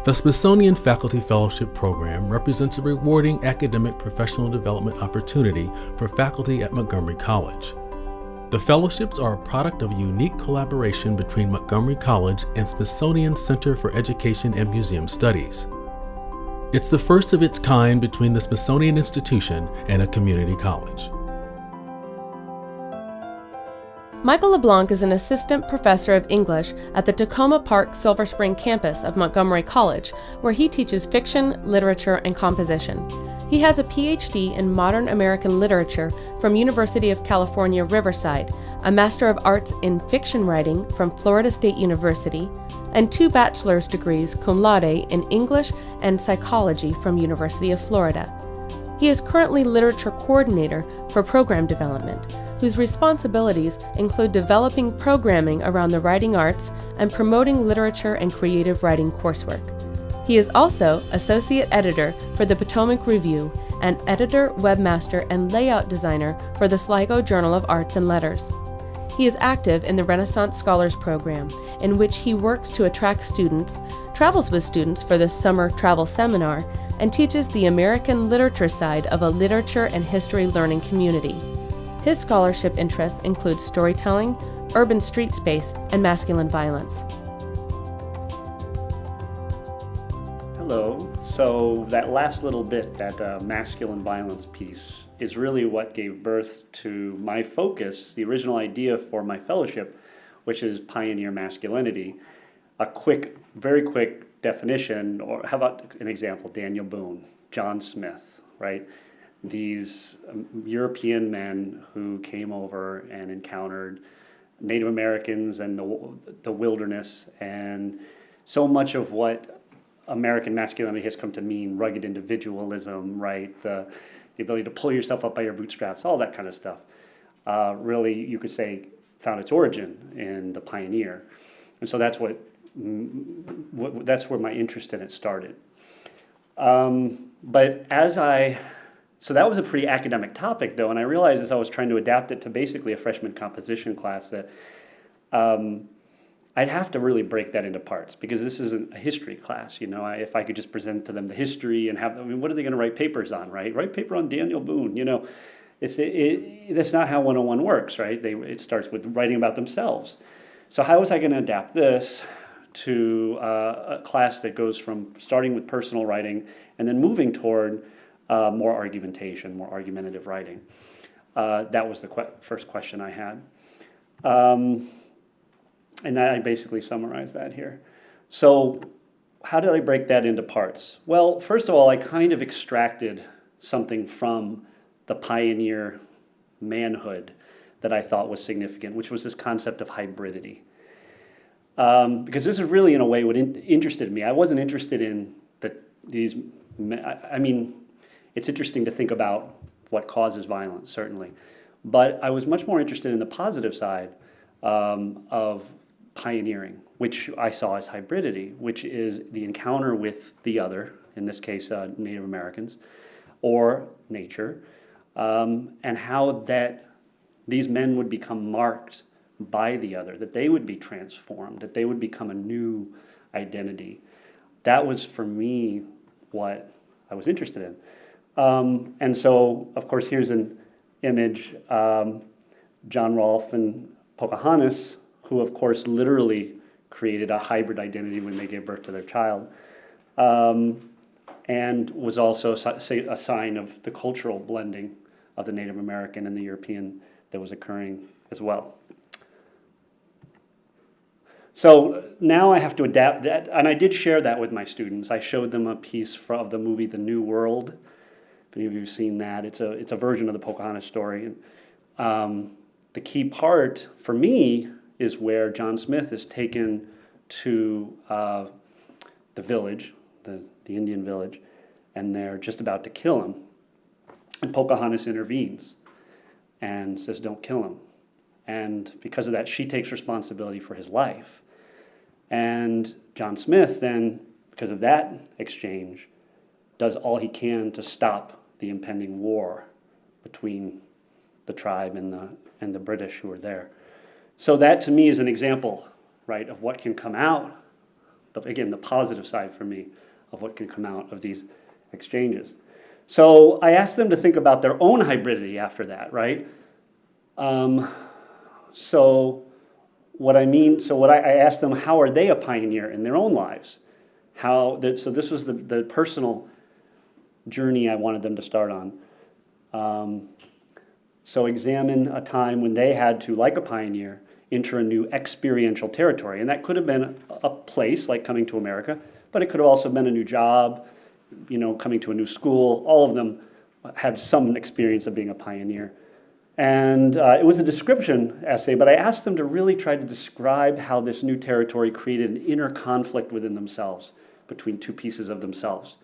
The Smithsonian Faculty Fellowship Program represents a rewarding academic professional development opportunity for faculty at Montgomery College. The fellowships are a product of a unique collaboration between Montgomery College and Smithsonian Center for Education and Museum Studies. It's the first of its kind between the Smithsonian Institution and a community college. Michael LeBlanc is an assistant professor of English at the Takoma Park Silver Spring campus of Montgomery College, where he teaches fiction, literature, and composition. He has a PhD in modern American literature from University of California, Riverside, a Master of Arts in Fiction Writing from Florida State University, and 2 bachelor's degrees cum laude in English and Psychology from University of Florida. He is currently Literature Coordinator for Program Development, whose responsibilities include developing programming around the writing arts and promoting literature and creative writing coursework. He is also Associate Editor for the Potomac Review and Editor, Webmaster, and Layout Designer for the Sligo Journal of Arts and Letters. He is active in the Renaissance Scholars Program, in which he works to attract students, travels with students for the Summer Travel Seminar, and teaches the American literature side of a literature and history learning community. His scholarship interests include storytelling, urban street space, and masculine violence. Hello. So that last little bit, that masculine violence piece, is really what gave birth to my focus, the original idea for my fellowship, which is pioneer masculinity. A quick, very quick definition, or how about an example, Daniel Boone, John Smith, right? These European men who came over and encountered Native Americans and the wilderness, and so much of what American masculinity has come to mean, rugged individualism, right? The ability to pull yourself up by your bootstraps, all that kind of stuff, really, you could say, found its origin in the pioneer. And so that's that's where my interest in it started. So that was a pretty academic topic, though, and I realized as I was trying to adapt it to basically a freshman composition class that I'd have to really break that into parts, because this isn't a history class. You know, if I could just present to them the history and what are they going to write papers on, right? Write paper on Daniel Boone, you know. That's not how 101 works, right? It starts with writing about themselves. So how was I going to adapt this to a class that goes from starting with personal writing and then moving toward more argumentation, more argumentative writing? That was the first question I had. And I basically summarized that here. So how did I break that into parts? Well, first of all, I kind of extracted something from the pioneer manhood that I thought was significant, which was this concept of hybridity. Because this is really, in a way, what interested me. I wasn't interested in these, I mean, it's interesting to think about what causes violence, certainly. But I was much more interested in the positive side of pioneering, which I saw as hybridity, which is the encounter with the other, in this case, Native Americans, or nature, and how that these men would become marked by the other, that they would be transformed, that they would become a new identity. That was, for me, what I was interested in. And so, of course, here's an image, John Rolfe and Pocahontas, who, of course, literally created a hybrid identity when they gave birth to their child, and was also a sign of the cultural blending of the Native American and the European that was occurring as well. So now I have to adapt that, and I did share that with my students. I showed them a piece of the movie The New World. If any of you have seen that, it's a version of the Pocahontas story. And the key part for me is where John Smith is taken to the village, the Indian village, and they're just about to kill him. And Pocahontas intervenes and says, "Don't kill him." And because of that, she takes responsibility for his life. And John Smith then, because of that exchange, does all he can to stop the impending war between the tribe and the British who were there. So that, to me, is an example, right, of what can come out again, the positive side for me of what can come out of these exchanges. So I asked them to think about their own hybridity after that, right? So what I asked them, how are they a pioneer in their own lives? So this was the personal journey I wanted them to start on. So examine a time when they had to, like a pioneer, enter a new experiential territory. And that could have been a place, like coming to America, but it could have also been a new job, coming to a new school. All of them had some experience of being a pioneer. And it was a description essay, but I asked them to really try to describe how this new territory created an inner conflict within themselves, between two pieces of themselves.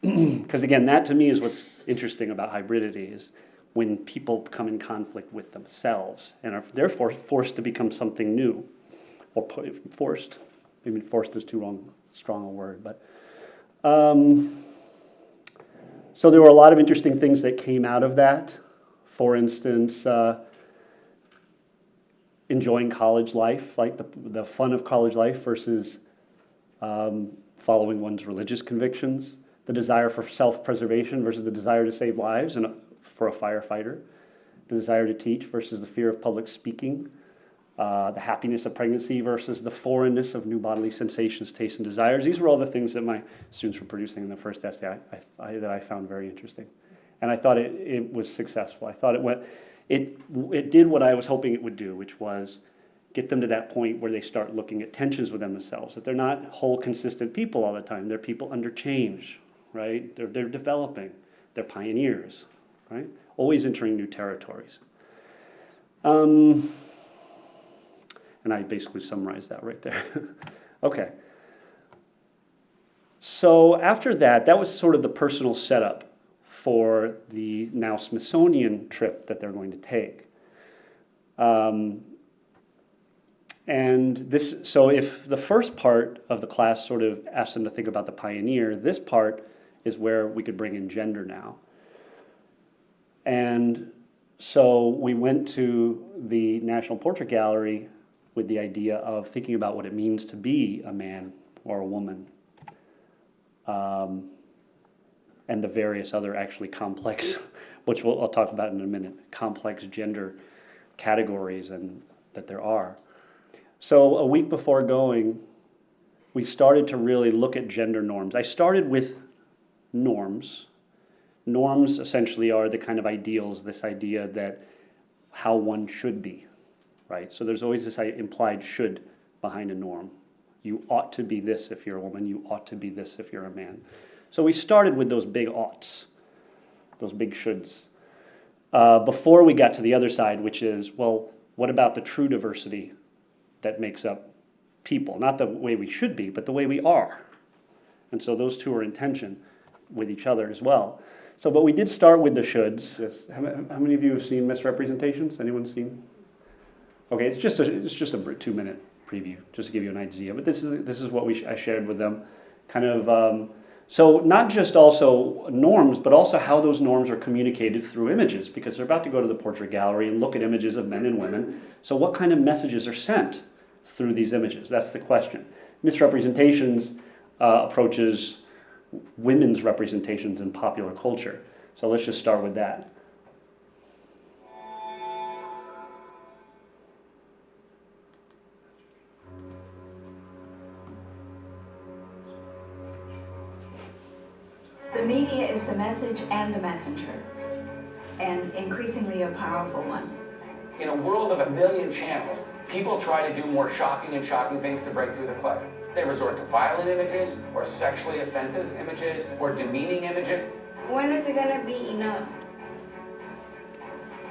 Because again, that to me is what's interesting about hybridity, is when people come in conflict with themselves and are therefore forced to become something new. Or forced, maybe forced is too strong a word, but so there were a lot of interesting things that came out of that. For instance, enjoying college life, like the fun of college life versus following one's religious convictions, the desire for self-preservation versus the desire to save lives for a firefighter, the desire to teach versus the fear of public speaking, the happiness of pregnancy versus the foreignness of new bodily sensations, tastes, and desires. These were all the things that my students were producing in the first essay that I found very interesting. And I thought it was successful. I thought it did what I was hoping it would do, which was get them to that point where they start looking at tensions within themselves, that they're not whole, consistent people all the time. They're people under change, right? They're developing. They're pioneers, right? Always entering new territories. And I basically summarized that right there. Okay. So after that was sort of the personal setup for the now Smithsonian trip that they're going to take. So if the first part of the class sort of asked them to think about the pioneer, this part is where we could bring in gender now. And so we went to the National Portrait Gallery with the idea of thinking about what it means to be a man or a woman. And the various other actually complex, which I'll talk about in a minute, complex gender categories and that there are. So a week before going, we started to really look at gender norms. I started with norms. Norms essentially are the kind of ideals, this idea that how one should be, right? So there's always this implied should behind a norm. You ought to be this if you're a woman, you ought to be this if you're a man. So we started with those big oughts, those big shoulds, before we got to the other side, which is, well, what about the true diversity that makes up people? Not the way we should be, but the way we are. And so those two are in tension with each other as well. So, but we did start with the shoulds. How many of you have seen Misrepresentations? Anyone seen? Okay, it's just a 2-minute preview, just to give you an idea. But this is what I shared with them, kind of. So not just also norms, but also how those norms are communicated through images, because they're about to go to the portrait gallery and look at images of men and women. So what kind of messages are sent through these images? That's the question. Misrepresentations approaches women's representations in popular culture. So let's just start with that. The media is the message and the messenger, and increasingly a powerful one. In a world of 1 million channels, people try to do more shocking things to break through the clutter. They resort to violent images, or sexually offensive images, or demeaning images. When is it gonna be enough?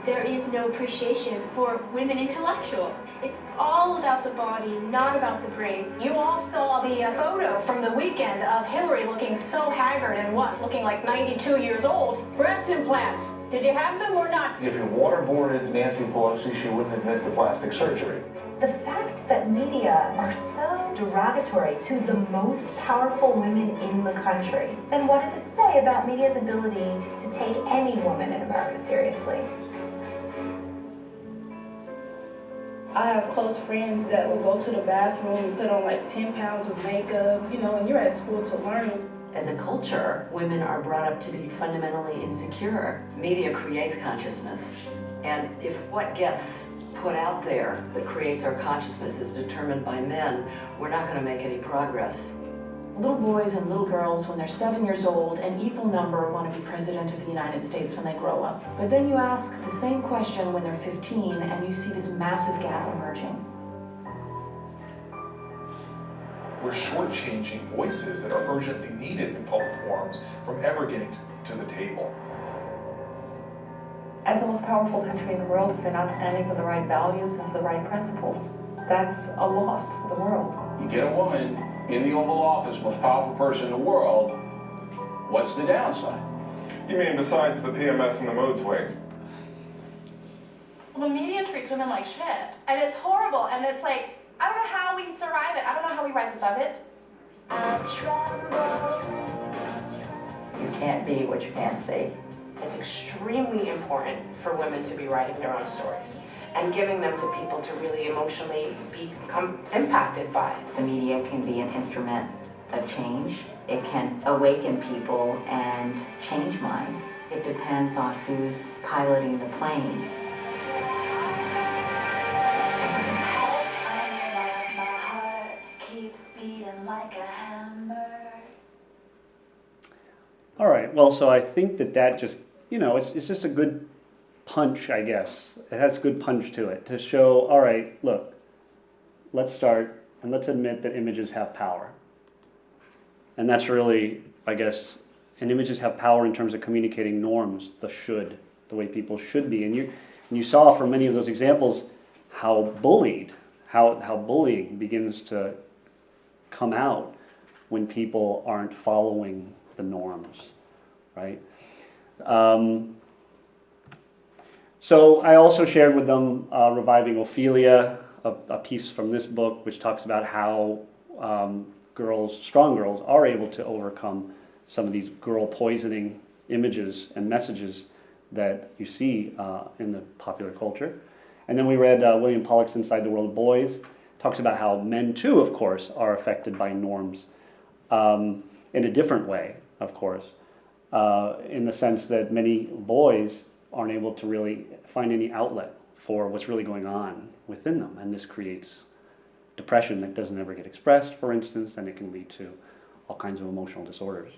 There is no appreciation for women intellectuals. It's all about the body, not about the brain. You all saw the photo from the weekend of Hillary looking so haggard and looking like 92 years old. Breast implants, did you have them or not? If you waterboarded Nancy Pelosi, she wouldn't admit to plastic surgery. The fact that media are so derogatory to the most powerful women in the country, then what does it say about media's ability to take any woman in America seriously? I have close friends that will go to the bathroom and put on like 10 pounds of makeup, and you're at school to learn. As a culture, women are brought up to be fundamentally insecure. Media creates consciousness, and if what gets put out there that creates our consciousness is determined by men, we're not going to make any progress. Little boys and little girls, when they're 7 years old, an equal number want to be president of the United States when they grow up. But then you ask the same question when they're 15, and you see this massive gap emerging. We're shortchanging voices that are urgently needed in public forums from ever getting to the table. As the most powerful country in the world, if you're not standing for the right values and for the right principles, that's a loss for the world. You get a woman in the Oval Office, most powerful person in the world, what's the downside? You mean besides the PMS and the mood swings? Well, the media treats women like shit, and it's horrible, and it's like, I don't know how we survive it. I don't know how we rise above it. You can't be what you can't see. It's extremely important for women to be writing their own stories and giving them to people to really emotionally become impacted by. The media can be an instrument of change. It can awaken people and change minds. It depends on who's piloting the plane. My heart keeps beating like a hammer. All right, well, so I think that just, it's just a good punch, I guess. It has good punch to it to show, all right, look, let's start and let's admit that images have power. And that's really, I guess, and images have power in terms of communicating norms, the way people should be. And you saw from many of those examples how bullying begins to come out when people aren't following the norms, right? So I also shared with them Reviving Ophelia, a piece from this book which talks about how strong girls are able to overcome some of these girl poisoning images and messages that you see in the popular culture. And then we read William Pollock's Inside the World of Boys. Talks about how men too, of course, are affected by norms in a different way, of course, in the sense that many boys aren't able to really find any outlet for what's really going on within them. And this creates depression that doesn't ever get expressed, for instance, and it can lead to all kinds of emotional disorders.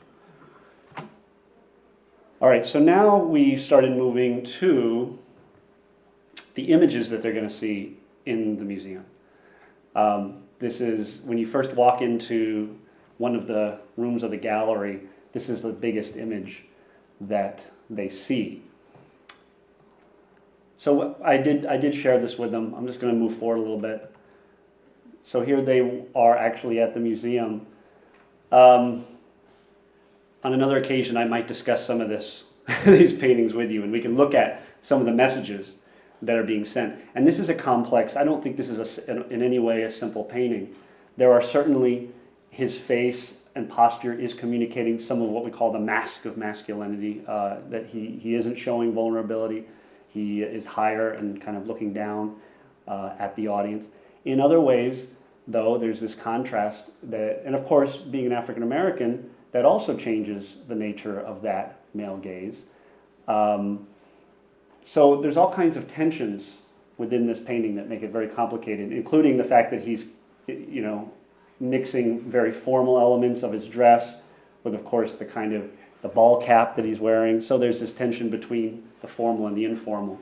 All right, so now we started moving to the images that they're going to see in the museum. This is, when you first walk into one of the rooms of the gallery, this is the biggest image that they see. So I did share this with them. I'm just going to move forward a little bit. So here they are actually at the museum. On another occasion, I might discuss some of these paintings with you, and we can look at some of the messages that are being sent. And this is a complex, I don't think this is in any way a simple painting. There are certainly, his face and posture is communicating some of what we call the mask of masculinity, that he isn't showing vulnerability. He is higher and kind of looking down at the audience. In other ways, though, there's this contrast that, and of course, being an African American, that also changes the nature of that male gaze. So there's all kinds of tensions within this painting that make it very complicated, including the fact that he's, mixing very formal elements of his dress with, of course, the ball cap that he's wearing. So there's this tension between the formal and the informal.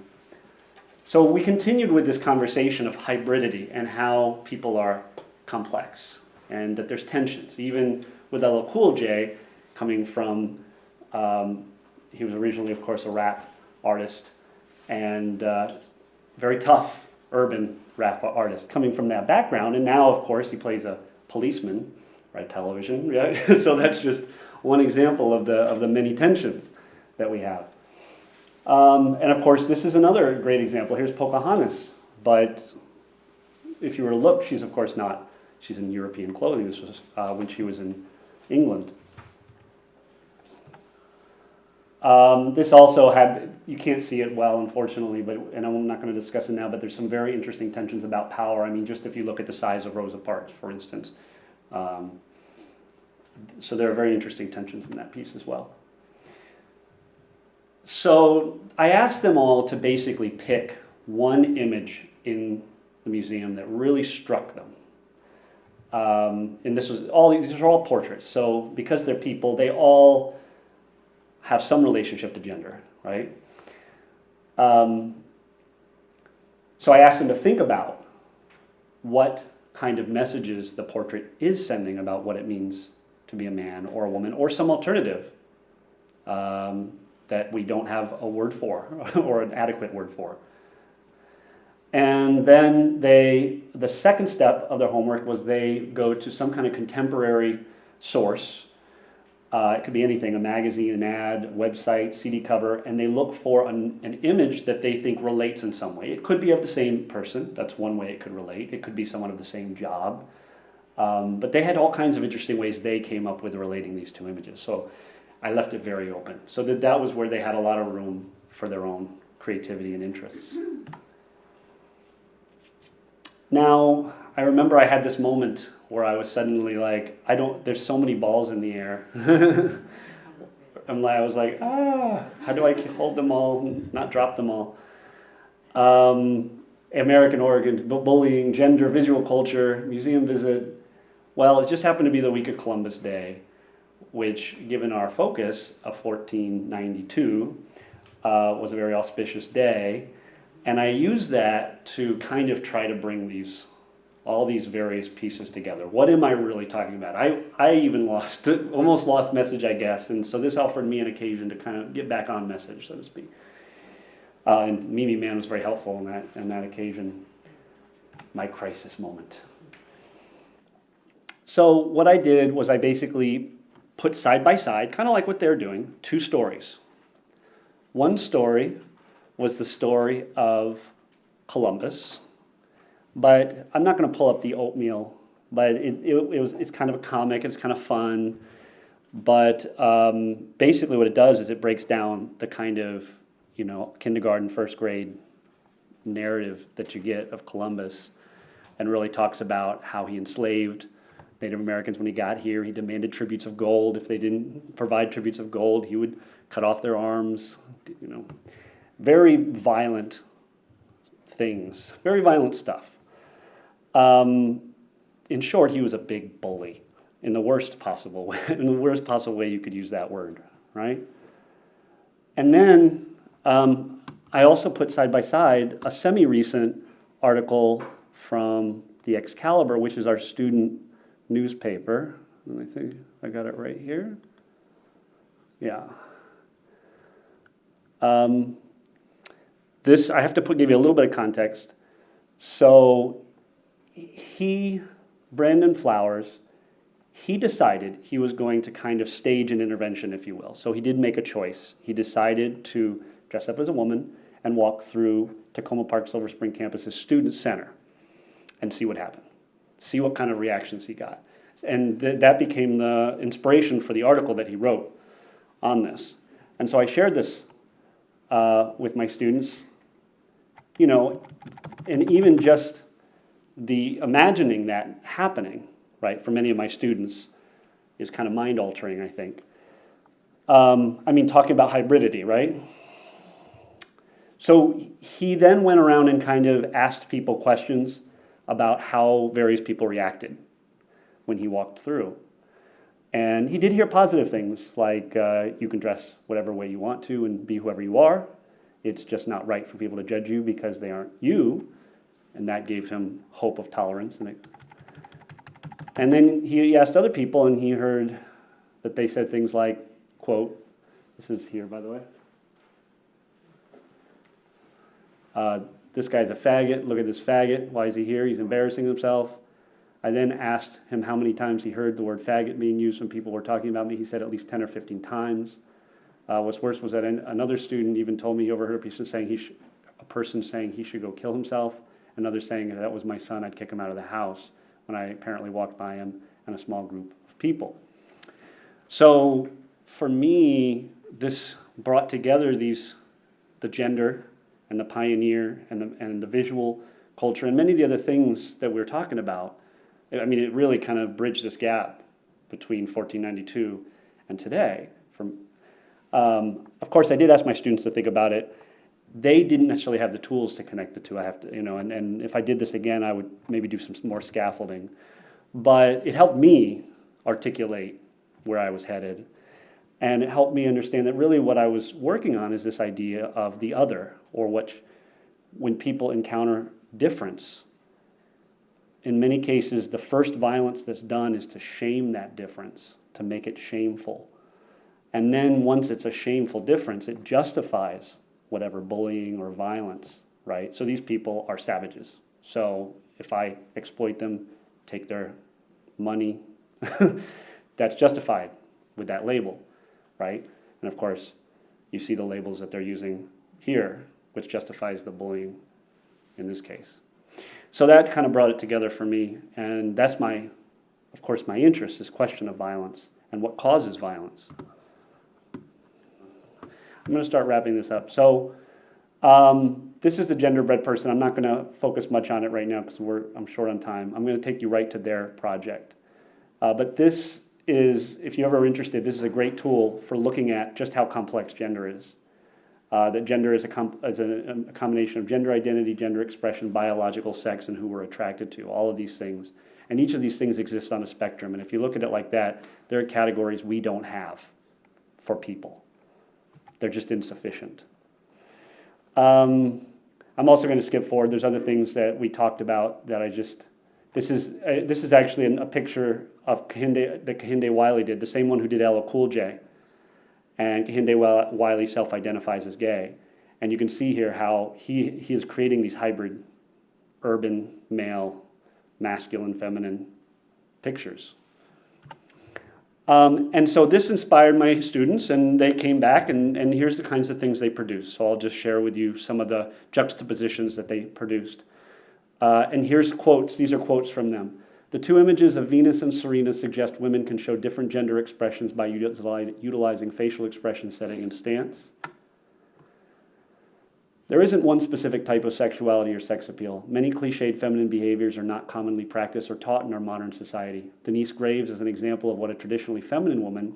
So we continued with this conversation of hybridity and how people are complex and that there's tensions, even with LL Cool J coming from, he was originally, of course, a rap artist and very tough urban rap artist coming from that background. And now, of course, he plays a policeman, right? Television, right? So that's just one example of the many tensions that we have. And of course, this is another great example. Here's Pocahontas, but if you were to look, she's of course not. She's in European clothing. This was when she was in England. This also had, you can't see it well, unfortunately, and I'm not going to discuss it now, but there's some very interesting tensions about power. I mean, just if you look at the size of Rosa Parks, for instance. So there are very interesting tensions in that piece as well. So I asked them all to basically pick one image in the museum that really struck them. And these are all portraits. So because they're people, they all have some relationship to gender, right? So I asked them to think about what kind of messages the portrait is sending about what it means to be a man or a woman, or some alternative that we don't have a word for or an adequate word for. And then the second step of their homework was they go to some kind of contemporary source. It could be anything, a magazine, an ad, a website, CD cover, and they look for an image that they think relates in some way. It could be of the same person. That's one way it could relate. It could be someone of the same job. But they had all kinds of interesting ways they came up with relating these two images. So I left it very open. So that was where they had a lot of room for their own creativity and interests. Now, I remember I had this moment where I was suddenly like, there's so many balls in the air. I was like, how do I hold them all and not drop them all? American origin, bullying, gender, visual culture, museum visit. Well, it just happened to be the week of Columbus Day, which, given our focus of 1492, was a very auspicious day. And I used that to kind of try to bring all these various pieces together. What am I really talking about? I even almost lost message, I guess. And so this offered me an occasion to kind of get back on message, so to speak. And Mimi Mann was very helpful in that occasion, my crisis moment. So what I did was I basically put side by side, kind of like what they're doing, two stories. One story was the story of Columbus, but I'm not going to pull up the oatmeal, but it's kind of a comic, it's kind of fun, but basically what it does is it breaks down the kind of, kindergarten, first grade narrative that you get of Columbus, and really talks about how he enslaved Native Americans when he got here. He demanded tributes of gold. If they didn't provide tributes of gold, he would cut off their arms, Very violent things, very violent stuff. In short, he was a big bully in the worst possible way, you could use that word, right? And then I also put side by side a semi-recent article from the Excalibur, which is our student newspaper. And I think I got it right here. Yeah. This, I have to give you a little bit of context. So Brandon Flowers, he decided he was going to kind of stage an intervention, if you will. So he did make a choice. He decided to dress up as a woman and walk through Takoma Park Silver Spring campus's student center and see what happened, see what kind of reactions he got. And that became the inspiration for the article that he wrote on this. And so I shared this with my students, and even just the imagining that happening, right, for many of my students is kind of mind-altering, I think. Talking about hybridity, right? So he then went around and kind of asked people questions about how various people reacted when he walked through. And he did hear positive things, like you can dress whatever way you want to and be whoever you are. It's just not right for people to judge you because they aren't you. And that gave him hope of tolerance. And then he asked other people, and he heard that they said things like, quote, this is here, by the way. This guy's a faggot. Look at this faggot. Why is he here? He's embarrassing himself. I then asked him how many times he heard the word faggot being used when people were talking about me. He said at least 10 or 15 times. What's worse was that another student even told me he overheard a person saying he should go kill himself. Another saying, if that was my son, I'd kick him out of the house, when I apparently walked by him and a small group of people. So for me, this brought together the gender and the pioneer and the visual culture and many of the other things that we're talking about. I mean, it really kind of bridged this gap between 1492 and today. Of course, I did ask my students to think about it. They didn't necessarily have the tools to connect the two. I have to, and if I did this again, I would maybe do some more scaffolding. But it helped me articulate where I was headed. And it helped me understand that really what I was working on is this idea of the other, or when people encounter difference. In many cases, the first violence that's done is to shame that difference, to make it shameful. And then once it's a shameful difference, it justifies whatever bullying or violence, right? So these people are savages. So if I exploit them, take their money, that's justified with that label, right? And of course, you see the labels that they're using here, which justifies the bullying in this case. So that kind of brought it together for me, and that's of course, my interest, this question of violence and what causes violence. I'm going to start wrapping this up. So this is the genderbread person. I'm not going to focus much on it right now because I'm short on time. I'm going to take you right to their project. But this is, if you're ever interested, this is a great tool for looking at just how complex gender is. That gender is a combination of gender identity, gender expression, biological sex, and who we're attracted to, all of these things. And each of these things exists on a spectrum. And if you look at it like that, there are categories we don't have for people. They're just insufficient. I'm also going to skip forward. There's other things that we talked about that this is actually a picture of that Kehinde Wiley did, the same one who did LL Cool J. And Kehinde Wiley self-identifies as gay. And you can see here how he is creating these hybrid urban, male, masculine, feminine pictures. And so this inspired my students, and they came back, and here's the kinds of things they produced. So I'll just share with you some of the juxtapositions that they produced. And here's quotes. These are quotes from them. The two images of Venus and Serena suggest women can show different gender expressions by utilizing facial expression, setting, and stance. There isn't one specific type of sexuality or sex appeal. Many cliched feminine behaviors are not commonly practiced or taught in our modern society. Denise Graves is an example of what a traditionally feminine woman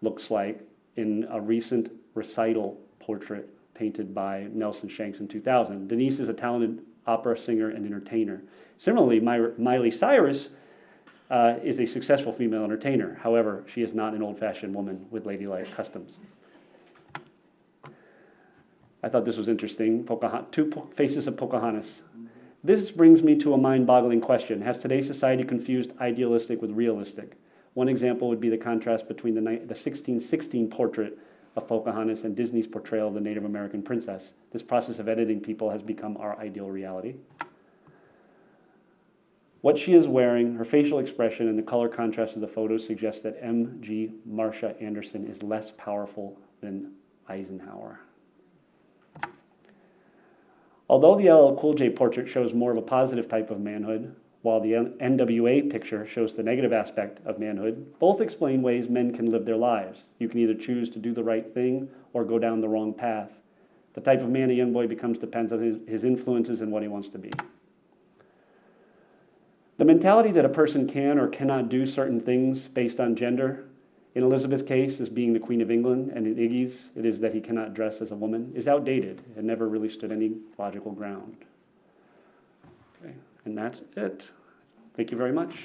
looks like in a recent recital portrait painted by Nelson Shanks in 2000. Denise is a talented opera singer and entertainer. Similarly, Miley Cyrus is a successful female entertainer. However, she is not an old-fashioned woman with ladylike customs. I thought this was interesting. Two faces of Pocahontas. This brings me to a mind-boggling question. Has today's society confused idealistic with realistic? One example would be the contrast between the 1616 portrait of Pocahontas and Disney's portrayal of the Native American princess. This process of editing people has become our ideal reality. What she is wearing, her facial expression, and the color contrast of the photos suggest that M.G. Marsha Anderson is less powerful than Eisenhower. Although the LL Cool J portrait shows more of a positive type of manhood, while the NWA picture shows the negative aspect of manhood, both explain ways men can live their lives. You can either choose to do the right thing or go down the wrong path. The type of man a young boy becomes depends on his influences and what he wants to be. The mentality that a person can or cannot do certain things based on gender, in Elizabeth's case, as being the Queen of England, and in Iggy's, it is that he cannot dress as a woman, is outdated and never really stood any logical ground. Okay, and that's it. Thank you very much.